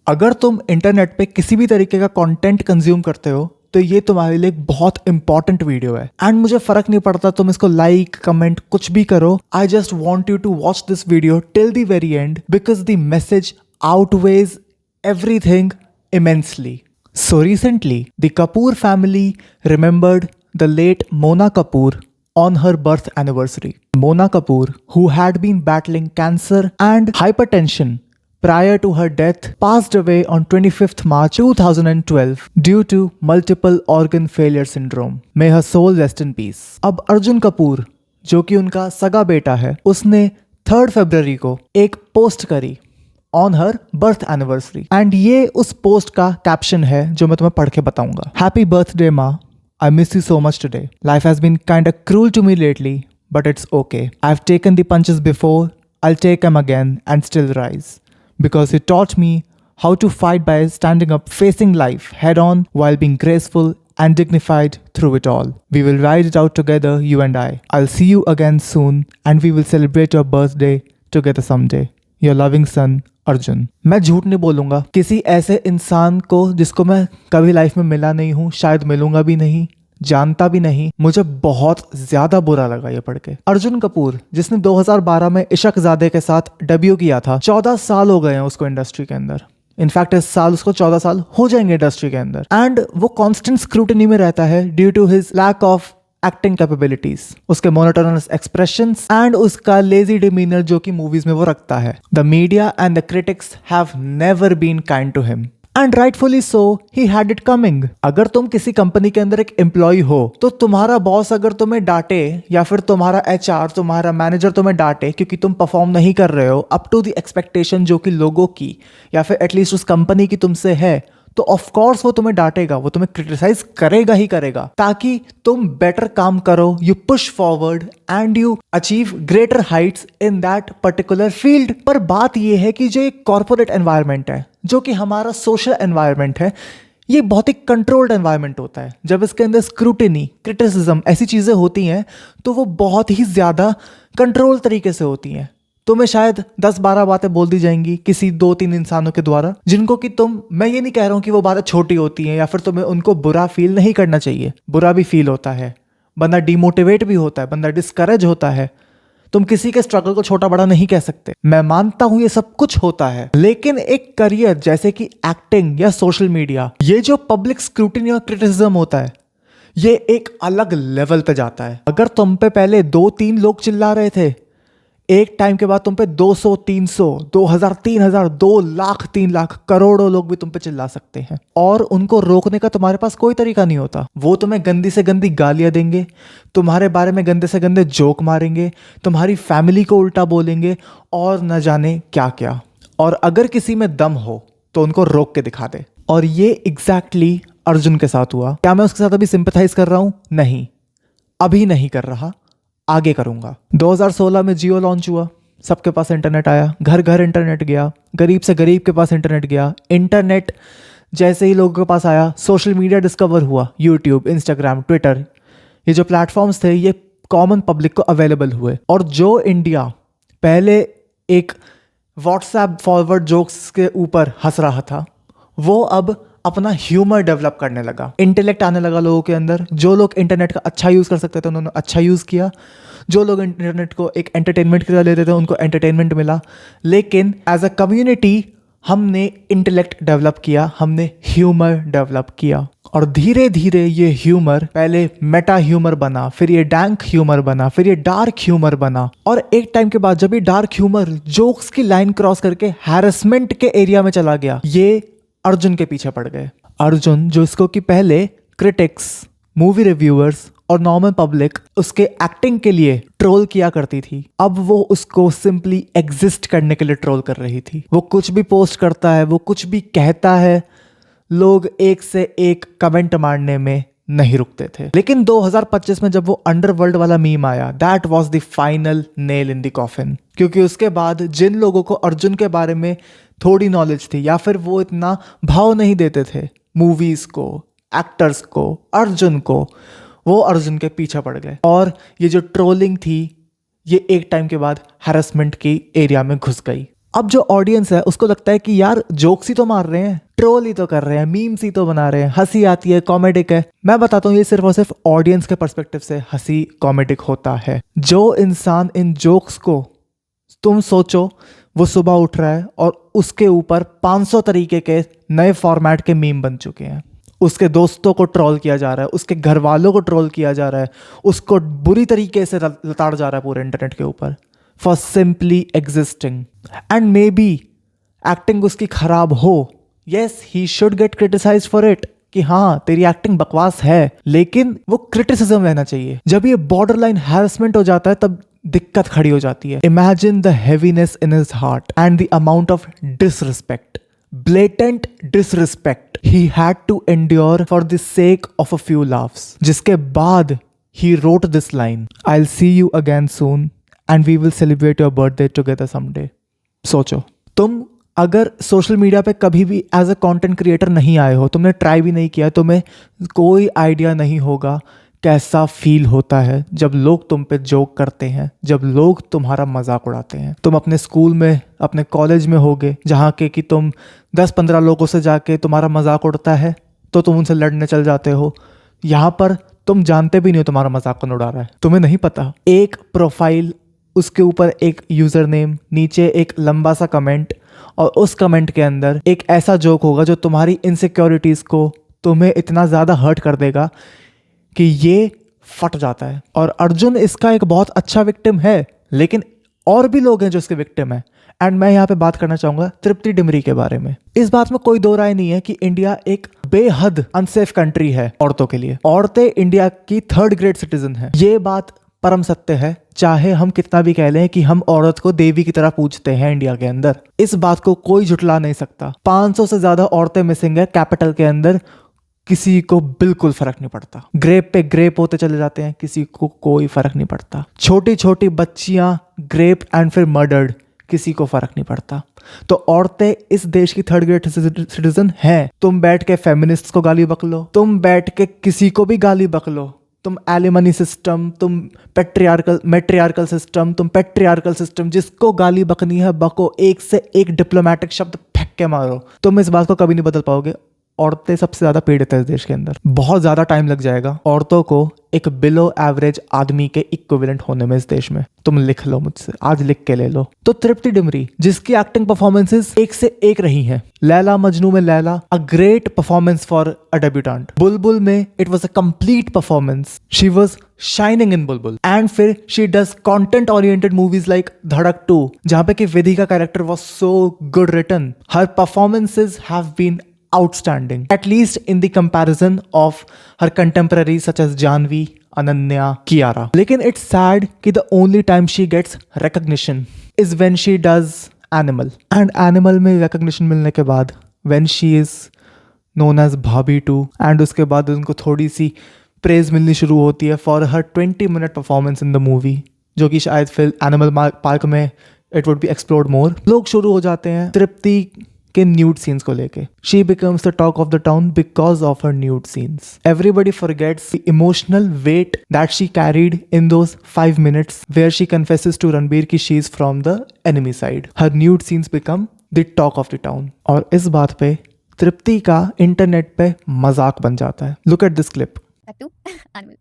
अगर तुम इंटरनेट पे किसी भी तरीके का कंटेंट कंज्यूम करते हो तो ये तुम्हारे लिए एक बहुत इंपॉर्टेंट वीडियो है एंड मुझे फर्क नहीं पड़ता तुम इसको लाइक कमेंट कुछ भी करो. I just want you to watch this video till the very end because the message outweighs everything immensely. So recently, the Kapoor family remembered the late Mona Kapoor on her birth anniversary. Mona Kapoor, who had been battling cancer and hypertension prior to her death, passed away on 25th March 2012 due to multiple organ failure syndrome. May her soul rest in peace. अब अर्जुन कपूर, जो कि उनका सगा बेटा है, उसने 3 फरवरी को एक पोस्ट करी on her birth anniversary and ये उस पोस्ट का कैप्शन है जो मैं तुम्हें पढ़ के बताऊंगा. हैप्पी बर्थडे माँ, I miss you so much today. Life has been kind of cruel to me lately but it's okay. I have taken the punches before, I'll take them again and still rise. Because you taught me how to fight by standing up, facing life head on while being graceful and dignified through it all. We will ride it out together, you and I. I'll see you again soon and we will celebrate your birthday together someday. Your loving son, Arjun. मैं झूठ नहीं बोलूंगा, किसी ऐसे इंसान को जिसको मैं कभी लाइफ में मिला नहीं हूँ, शायद मिलूंगा भी नहीं, जानता भी नहीं, मुझे बहुत ज्यादा बुरा लगा ये पढ़ के. अर्जुन कपूर जिसने 2012 में इशक ज़ादे के साथ डेब्यू किया था, 14 साल हो गए हैं उसको इंडस्ट्री के अंदर. इनफैक्ट इस साल उसको 14 साल हो जाएंगे इंडस्ट्री के अंदर एंड वो कांस्टेंट स्क्रूटिनी में रहता है due to his lack of acting capabilities, उसके मोनोटोनस एक्सप्रेशंस एंड उसका लेजी डिमीनर जो कि मूवीज में वो रखता है. The media and the critics have never been kind to him and rightfully so. He had it coming. अगर तुम किसी कंपनी के अंदर एक एम्प्लॉय हो तो तुम्हारा बॉस अगर तुम्हें डांटे या फिर तुम्हारा एचआर, तुम्हारा मैनेजर तुम्हें डांटे क्योंकि तुम परफॉर्म नहीं कर रहे हो अप टू द एक्सपेक्टेशन जो कि लोगों की या फिर एटलीस्ट उस कंपनी की तुमसे है, तो ऑफ कोर्स वो तुम्हें डांटेगा, वो तुम्हें क्रिटिसाइज करेगा ही करेगा ताकि तुम बेटर काम करो, you push forward and you achieve greater heights in that particular field. पर बात ये है कि जो एक कॉर्पोरेट एनवायरनमेंट है, जो कि हमारा सोशल एनवायरनमेंट है, ये बहुत ही कंट्रोल्ड एनवायरनमेंट होता है. जब इसके अंदर स्क्रूटिनी, क्रिटिसिज्म ऐसी चीजें होती हैं तो वो बहुत ही ज्यादा कंट्रोल तरीके से होती हैं. तुम्हें शायद 10-12 बातें बोल दी जाएंगी किसी 2-3 इंसानों के द्वारा जिनको कि मैं ये नहीं कह रहा हूं कि वो बातें छोटी होती हैं या फिर तुम्हें उनको बुरा फील नहीं करना चाहिए. बुरा भी फील होता है, बंदा डिमोटिवेट भी होता है, बंदा डिस्करेज होता है. तुम किसी के स्ट्रगल को छोटा बड़ा नहीं कह सकते, मैं मानता हूं ये सब कुछ होता है. लेकिन एक करियर जैसे कि एक्टिंग या सोशल मीडिया, ये जो पब्लिक स्क्रूटिनी और क्रिटिसिज्म होता है, ये एक अलग लेवल पे जाता है. अगर तुम पे पहले 2-3 लोग चिल्ला रहे थे, एक टाइम के बाद तुम पे 200, 300, 2000, 3000, 2 लाख, 3 लाख, करोड़ों लोग भी तुम पे चिल्ला सकते हैं और उनको रोकने का तुम्हारे पास कोई तरीका नहीं होता. वो तुम्हें गंदी से गंदी गालियां देंगे, तुम्हारे बारे में गंदे से गंदे जोक मारेंगे, तुम्हारी फैमिली को उल्टा बोलेंगे और न जाने क्या क्या. और अगर किसी में दम हो तो उनको रोक के दिखा दे. और ये एग्जैक्टली अर्जुन के साथ हुआ. क्या मैं उसके साथ अभी सिंपैथाइज कर रहा हूं? नहीं, अभी नहीं कर रहा, आगे करूंगा. 2016 में जियो लॉन्च हुआ, सबके पास इंटरनेट आया, घर घर इंटरनेट गया, गरीब से गरीब के पास इंटरनेट गया. इंटरनेट जैसे ही लोगों के पास आया, सोशल मीडिया डिस्कवर हुआ, यूट्यूब, इंस्टाग्राम, ट्विटर, ये जो प्लेटफॉर्म्स थे ये कॉमन पब्लिक को अवेलेबल हुए. और जो इंडिया पहले एक व्हाट्सएप फॉरवर्ड जोक्स के ऊपर हंस रहा था, वो अब अपना ह्यूमर डेवलप करने लगा, इंटेलेक्ट आने लगा लोगों के अंदर. जो लोग इंटरनेट का अच्छा यूज़ कर सकते थे उन्होंने अच्छा यूज़ किया, जो लोग इंटरनेट को एक एंटरटेनमेंट की तरह लेते थे उनको एंटरटेनमेंट मिला. लेकिन एज अ कम्युनिटी हमने इंटेलेक्ट डेवलप किया, हमने ह्यूमर डेवलप किया. और धीरे धीरे ये ह्यूमर पहले मेटा ह्यूमर बना, फिर ये डैंक ह्यूमर बना, फिर ये डार्क ह्यूमर बना. और एक टाइम के बाद जब ये डार्क ह्यूमर जोक्स की लाइन क्रॉस करके हैरेसमेंट के एरिया में चला गया, ये अर्जुन के पीछे पड़ गए. अर्जुन जो इसको कि पहले क्रिटिक्स, मूवी रिव्यूअर्स और नॉर्मल पब्लिक उसके एक्टिंग के लिए ट्रोल किया करती थी, अब वो उसको सिंपली एग्जिस्ट करने के लिए ट्रोल कर रही थी. वो कुछ भी पोस्ट करता है, वो कुछ भी कहता है, लोग एक से एक कमेंट मारने में नहीं रुकते थे. लेकिन 2025 में जब वो अंडरवर्ल्ड वाला मीम आया, that was the final nail in the coffin. क्योंकि उसके बाद जिन लोगों को अर्जुन के बारे में थोड़ी नॉलेज थी या फिर वो इतना भाव नहीं देते थे मूवीज को, एक्टर्स को, अर्जुन को, वो अर्जुन के पीछे पड़ गए. और ये जो ट्रोलिंग थी ये एक टाइम के बाद हैरेसमेंट की एरिया में घुस गई. अब जो ऑडियंस है उसको लगता है कि यार जोक्स ही तो मार रहे हैं, ट्रोल ही तो कर रहे हैं, मीम्स ही तो बना रहे हैं, हंसी आती है, कॉमेडिक है। मैं बताता हूँ ये सिर्फ और सिर्फ ऑडियंस के पर्सपेक्टिव से हंसी कॉमेडिक होता है। जो इंसान इन जोक्स को, तुम सोचो वो सुबह उठ रहा है और उसके ऊपर 500 तरीके के नए फॉर्मेट के मीम बन चुके हैं, उसके दोस्तों को ट्रोल किया जा रहा है, उसके घर वालों को ट्रोल किया जा रहा है, उसको बुरी तरीके से लताड़ जा रहा है पूरे इंटरनेट के ऊपर for simply existing. And may be acting उसकी खराब हो, yes he should get criticised for it कि हाँ तेरी एक्टिंग बकवास है, लेकिन वो क्रिटिसिज्म लेना चाहिए। जब ये बॉर्डर लाइन हैरेसमेंट हो जाता है तब दिक्कत खड़ी हो जाती है। Imagine the heaviness in his heart and the amount of disrespect, blatant disrespect he had to endure for the sake of a few laughs, जिसके बाद he wrote this line, I'll see you again soon and we will celebrate your birthday together someday। सोचो, तुम अगर social media पे कभी भी as a content creator नहीं आए हो, तुमने ट्राई भी नहीं किया, तुम्हें कोई आइडिया नहीं होगा कैसा फील होता है जब लोग तुम पे जोक करते हैं, जब लोग तुम्हारा मजाक उड़ाते हैं। तुम अपने स्कूल में, अपने कॉलेज में होगे जहाँ के कि तुम 10-15 लोगों से जाके तुम्हारा मजाक उड़ता है तो तुम उनसे लड़ने चल जाते हो। यहाँ पर तुम जानते भी नहीं हो तुम्हारा मजाक कौन उड़ा रहा है, तुम्हें नहीं पता। एक प्रोफाइल, उसके ऊपर एक यूज़र नेम, नीचे एक लंबा सा कमेंट, और उस कमेंट के अंदर एक ऐसा जोक होगा जो तुम्हारी इनसिक्योरिटीज़ को, तुम्हें इतना ज़्यादा हर्ट कर देगा कि ये फट जाता है। और अर्जुन इसका एक बहुत अच्छा विक्टिम है, लेकिन और भी लोग हैं जो इसके विक्टिम हैं। एंड मैं यहाँ पे बात करना चाहूंगा तृप्ति डिमरी के बारे में। इस बात में कोई दो राय नहीं है कि इंडिया एक बेहद अनसेफ कंट्री है औरतों के लिए। औरतें इंडिया की 3rd ग्रेड सिटीजन है, ये बात परम सत्य है। चाहे हम कितना भी कह लें कि हम औरत को देवी की तरह पूजते हैं इंडिया के अंदर, इस बात को कोई झुटला नहीं सकता। 500 से ज्यादा औरतें मिसिंग है कैपिटल के अंदर, किसी को बिल्कुल फर्क नहीं पड़ता। ग्रेप पे ग्रेप होते चले जाते हैं, किसी को कोई फर्क नहीं पड़ता। छोटी छोटी बच्चियां ग्रेप एंड फिर मर्डर्ड, किसी को फर्क नहीं पड़ता। तो औरतें इस देश की 3rd ग्रेड सिटीजन हैं। तुम बैठ के फेमिनिस्ट्स को गाली बक लो, तुम बैठ के किसी को भी गाली बक लो, तुम एलिमनी सिस्टम, तुम मैट्रियार्कल सिस्टम, तुम पेट्रियार्कल सिस्टम, जिसको गाली बकनी है बको, एक से एक डिप्लोमेटिक शब्द फेंक के मारो, तुम इस बात को कभी नहीं बदल पाओगे। औरतें सबसे ज्यादा पीड़ित है इस देश के अंदर। बहुत ज्यादा टाइम लग जाएगा औरतों को एक बिलो एवरेज आदमी के इक्विवेलेंट होने में इस देश में। तुम लिख लो मुझसे, आज लिख के ले लो। तो तृप्ति डिमरी, जिसकी एक्टिंग परफॉर्मेंसेस एक से एक रही हैं। लैला मजनू में Laila, a great performance for a debutante. Bulbbul में it was a complete performance, she was shining in Bulbbul. And फिर she does content oriented movies like Dhadak 2, जहां पे कि विधि का character was so good written. Her performances have been outstanding, at least in the comparison of her contemporaries such as Janvi, Ananya, Kiara. लेकिन it's sad कि the only time she gets recognition is when she does Animal. And Animal में recognition मिलने के बाद when she is known as Bhabhi 2, and उसके बाद उनको थोड़ी सी praise मिलनी शुरू होती है for her 20-minute performance in the movie, जो कि शायद फिर Animal Park में it would be explored more। लोग शुरू हो जाते हैं तृप्ति के न्यूड सीन्स को लेके। She becomes the talk of the town because of her nude scenes. Everybody forgets the emotional weight that she carried in those 5 minutes where she confesses to Ranbir कि she is from the enemy side. Her nude scenes become the talk of the town. और इस बात पे तृप्ति का internet पे मजाक बन जाता है। Look at this clip. That too, Animal.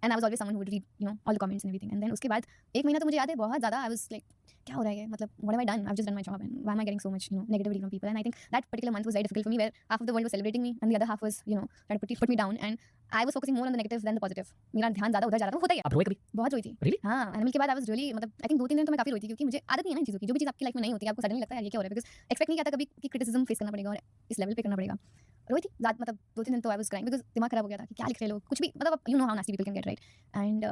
And I was always someone who would read, all the comments and everything. And then उसके बाद 1 महीना तो मुझे याद है बहुत ज़्यादा I was like, क्या हो रहा है, मतलब what have I done? I've just done my job and why am I getting so much negativity from people? And I think that particular month was very difficult for me, where half of the world was celebrating me and the other half was trying to put me down, and I was focusing more on the negatives than the positive. मेरा ध्यान ज़्यादा उधर जा रहा था। होता ही है। आप रोए कभी? बहुत रोई थी। Really? हाँ, एनिमल के बाद I was really, मतलब I think 2-3 दिन तो मैं काफ़ी रोई थी, क्योंकि मुझे आदत नहीं है ना इन चीज़ों की। जो भी चीज़ आपकी लाइफ में नहीं होती है, आपको सडनली लगता है ये क्या हो रहा है, बिकॉज एक्सपेक्ट नहीं किया था कभी कि क्रिटिसिज्म फेस करना पड़ेगा और इस लेवल पे करना पड़ेगा। रोई थी ज़्यादा, मतलब 2-3 दिन तो I was crying, because दिमाग खराब हो गया था कि क्या लिख रहे लोग, कुछ भी, मतलब you know how nasty people can get, right? And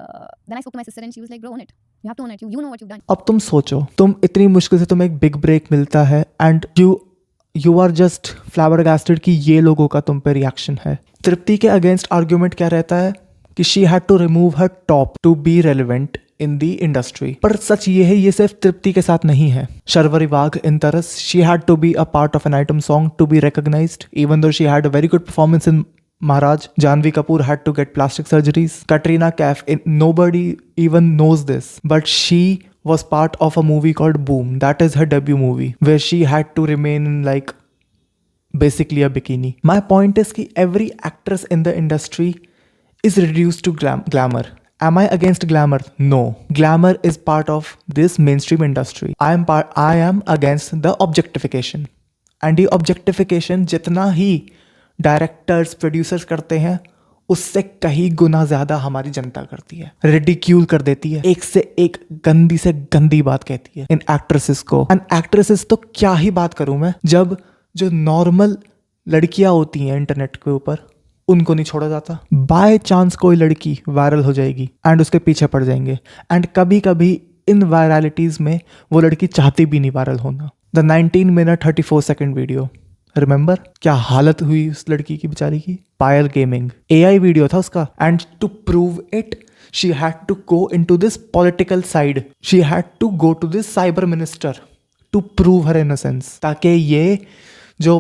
then I spoke to my sister and she was like, bro, own it. You have to own it. You know what you've done. अब तुम सोचो, तुम इतनी मुश्किल से तुम्हें एक big break मिलता है and you are just flabbergasted कि ये लोगों का तुम पे रिएक्शन है। तृप्ति के अगेंस्ट आर्ग्यूमेंट क्या रहता है कि she had to remove her top to be relevant in the industry. पर सच ये है, ये सिर्फ तृप्ति के साथ नहीं है। Sharvari Wagh in Taras, she had to be a part of an item song to be recognised, even though she had a very good performance in Maharaj. Janvi Kapoor had to get plastic surgeries. Katrina Kaif, nobody even knows this, but she was part of a movie called Boom. That is her debut movie where she had to remain in like basically a bikini. My point is कि every actress in the industry is reduced to glamour. Am I against glamour? No. Glamour is part of this mainstream industry. I am against the objectification. And ये objectification जितना ही directors producers करते हैं उससे कहीं गुना ज्यादा हमारी जनता करती है, रिडिक्यूल कर देती है, एक से एक गंदी से गंदी बात कहती है इन एक्ट्रेसेस को. एंड एक्ट्रेसेस तो क्या ही बात करूं मैं, जब जो नॉर्मल लड़कियां होती हैं इंटरनेट के ऊपर उनको नहीं छोड़ा जाता. बाय चांस कोई लड़की वायरल हो जाएगी एंड उसके पीछे पड़ जाएंगे. एंड कभी कभी इन वायरलिटीज में वो लड़की चाहती भी नहीं वायरल होना. The 19 minute 34 second video, remember क्या हालत हुई उस लड़की की बेचारी की. पायल गेमिंग AI वीडियो था उसका. And to prove it she had to go into this political side. She had to go to this cyber minister to prove her innocence, ताकि ये जो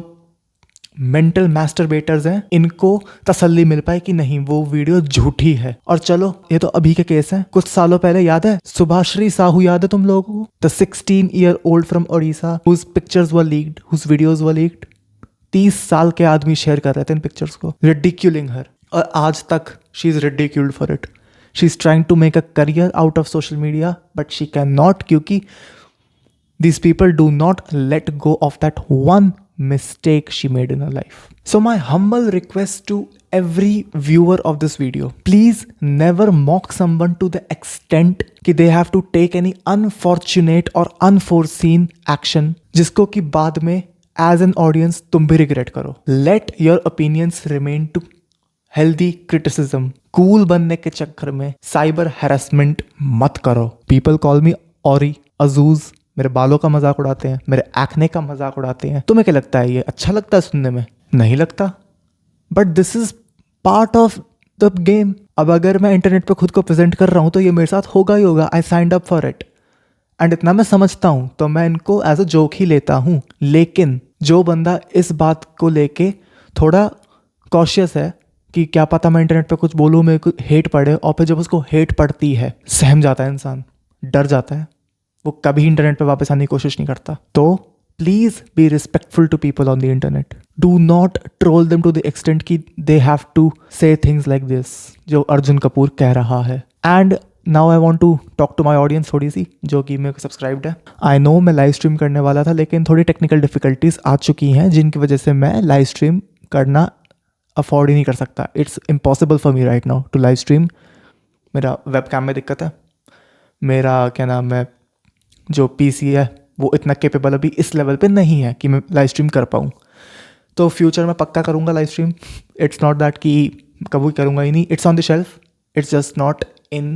मेंटल मैस्टरबेटर्स हैं इनको तसल्ली मिल पाए कि नहीं वो वीडियो झूठी है. और चलो ये तो अभी के केस हैं. कुछ सालों पहले याद है सुभाश्री साहू, याद है तुम लोगों को, the 16-year-old from Odisha whose pictures were leaked, whose videos were leaked. 30 साल के आदमी शेयर कर रहे थे इन पिक्चर्स को, रिडिक्यूलिंग हर. और आज तक she is ridiculed for it. She is trying to make a career out of social media but she can not, क्योंकि these people do not let go of that one mistake she made in her life. So my humble request to every viewer of this video, please never mock someone to the extent कि they have to take any unfortunate or unforeseen action जिसको कि बाद में as an audience तुम भी regret करो. Let your opinions remain to healthy criticism. Cool बनने के चक्कर में cyber harassment मत करो. People call me Ori Azuz. मेरे बालों का मजाक उड़ाते हैं, मेरे एक्ने का मजाक उड़ाते हैं. तुम्हें क्या लगता है ये अच्छा लगता है सुनने में? नहीं लगता. But this is part of the game. अब अगर मैं इंटरनेट पे खुद को प्रेजेंट कर रहा हूँ तो ये मेरे साथ होगा ही होगा. I signed up for it and इतना मैं समझता हूँ तो मैं इनको एज अ जोक ही लेता हूँ. लेकिन जो बंदा इस बात को लेके थोड़ा कॉशियस है कि क्या पता मैं इंटरनेट पे कुछ बोलूँ, मेरे को हेट पड़े, और फिर जब उसको हेट पड़ती है सहम जाता है इंसान, डर जाता है, वो कभी इंटरनेट पे वापस आने की कोशिश नहीं करता. तो please be respectful to people on the internet. Do not troll them to the extent कि they have to say things like this जो अर्जुन कपूर कह रहा है. And now I want to talk to my audience थोड़ी सी जो कि मेरे को सब्सक्राइब्ड है. आई नो मैं लाइव स्ट्रीम करने वाला था लेकिन थोड़ी टेक्निकल डिफिकल्टीज आ चुकी हैं जिनकी वजह से मैं लाइव स्ट्रीम करना अफोर्ड ही नहीं कर सकता. It's impossible for me right now to live stream. मेरा वेब कैम में दिक्कत है, मेरा क्या नाम है जो PC है वो इतना केपेबल अभी इस लेवल पे नहीं है कि मैं लाइव स्ट्रीम कर पाऊँ. तो फ्यूचर में पक्का करूँगा live stream. It's not that कि कभी करूँगा ही नहीं. It's on the shelf, it's just not in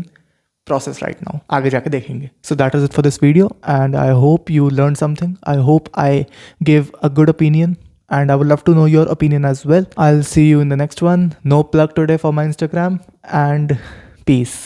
process right now. आगे जाके देखेंगे. So that is it for this video and I hope you learn something. I hope I give a good opinion and I would love to know your opinion as well. I'll see you in the next one. No plug today for my Instagram and peace.